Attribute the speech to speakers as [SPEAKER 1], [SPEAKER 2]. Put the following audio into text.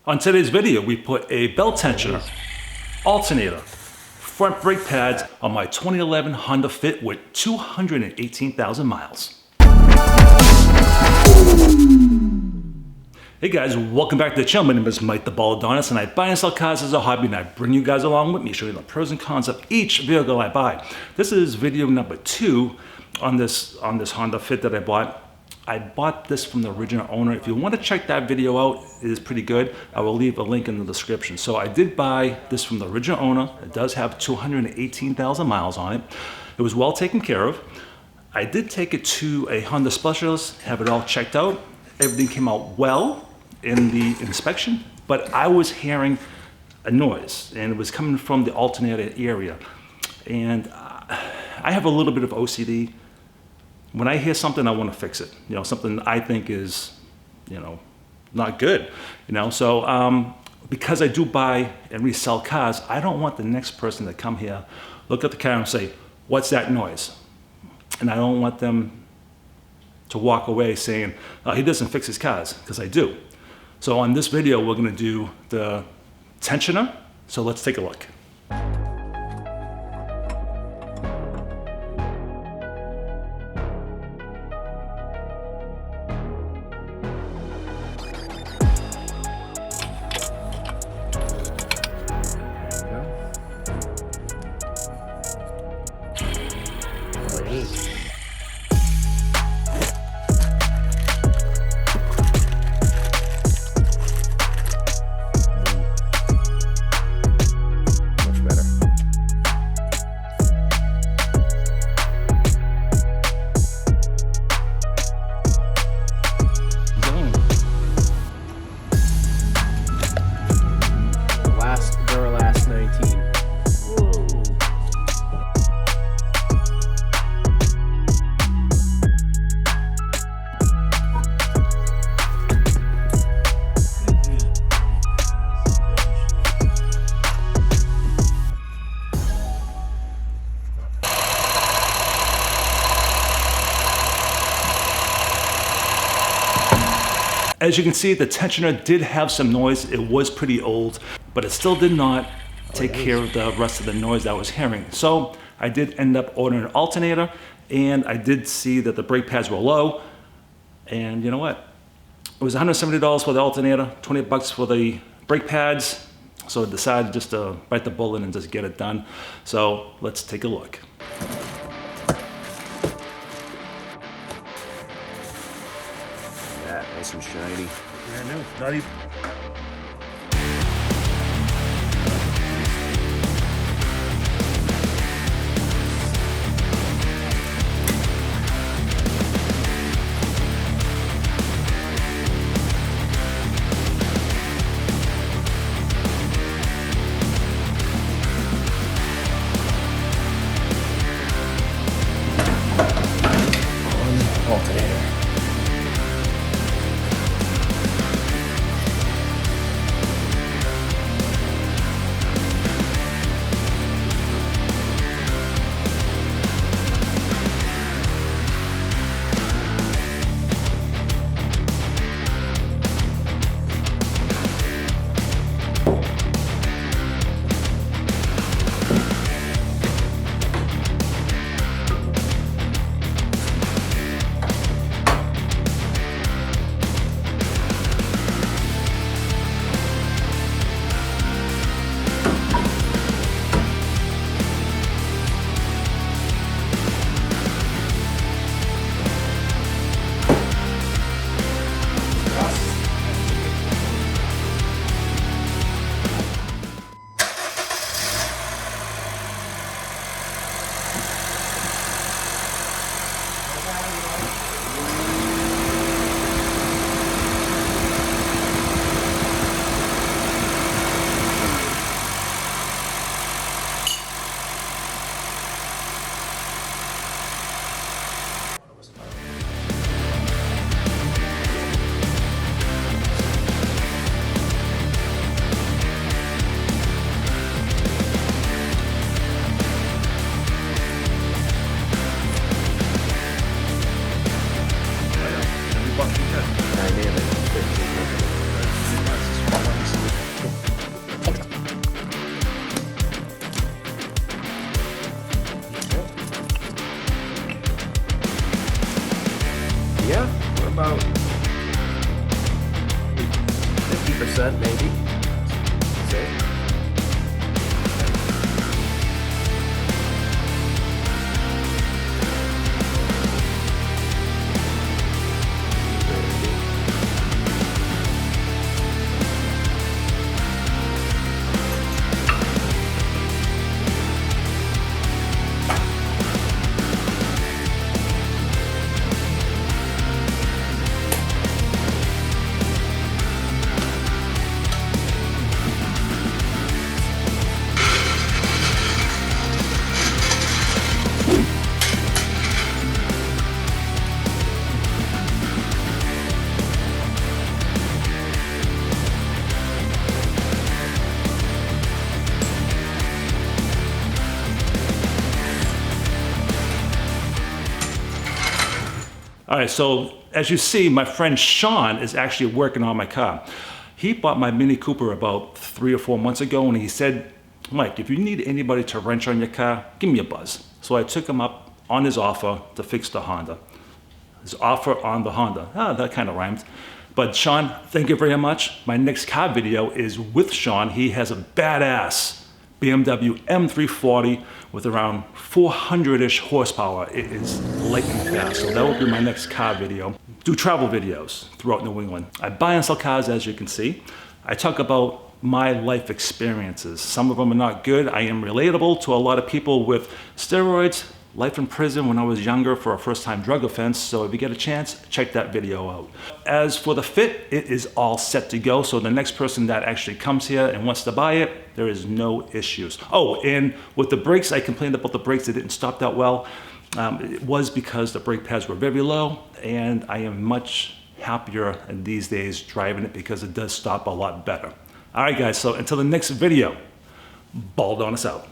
[SPEAKER 1] On today's video, we put a belt tensioner, alternator, front brake pads on my 2011 Honda Fit with 218,000 miles. Hey guys, welcome back to the channel. My name is Mike the Baldadonis and I buy and sell cars as a hobby, and I bring you guys along with me, showing the pros and cons of each vehicle I buy. This is video number 2 on this Honda Fit that I bought. I bought this from the original owner. If you want to check that video out, it is pretty good. I will leave a link in the description. So I did buy this from the original owner. It does have 218,000 miles on it. It was well taken care of. I did take it to a Honda specialist, have it all checked out. Everything came out well in the inspection, but I was hearing a noise and it was coming from the alternator area. And I have a little bit of OCD. When I hear something, I want to fix it. You know, something I think is, not good. So because I do buy and resell cars, I don't want the next person to come here, look at the car and say, "What's that noise?" And I don't want them to walk away saying, "Oh, he doesn't fix his cars," because I do. So on this video, we're going to do the tensioner. So let's take a look. As you can see, the tensioner did have some noise. It was pretty old, but it still did not take care of the rest of the noise I was hearing. So I did end up ordering an alternator, and I did see that the brake pads were low. And you know what? It was $170 for the alternator, 20 bucks for the brake pads. So I decided just to bite the bullet and just get it done. So let's take a look.
[SPEAKER 2] Nice and shiny.
[SPEAKER 1] Brand new. Not even.
[SPEAKER 2] Alternator. 20% maybe. So.
[SPEAKER 1] All right, so as you see, my friend Sean is actually working on my car. He bought my Mini Cooper about 3 or 4 months ago, and he said, Mike, if you need anybody to wrench on your car, give me a buzz. So I took him up on his offer to fix the Honda. His offer on the Honda. Ah, that kind of rhymed. But Sean, thank you very much. My next car video is with Sean. He has a badass BMW M340 with around 400-ish horsepower. It is lightning fast, so that will be my next car video. Do travel videos throughout New England. I buy and sell cars, as you can see. I talk about my life experiences. Some of them are not good. I am relatable to a lot of people with steroids, life in prison when I was younger for a first-time drug offense, so if you get a chance, check that video out. As for the fit, it is all set to go, so the next person that actually comes here and wants to buy it, there is no issues. Oh, and with the brakes, I complained about the brakes, they didn't stop that well. It was because the brake pads were very low, and I am much happier in these days driving it because it does stop a lot better. All right, guys, so until the next video, Baldadonis out.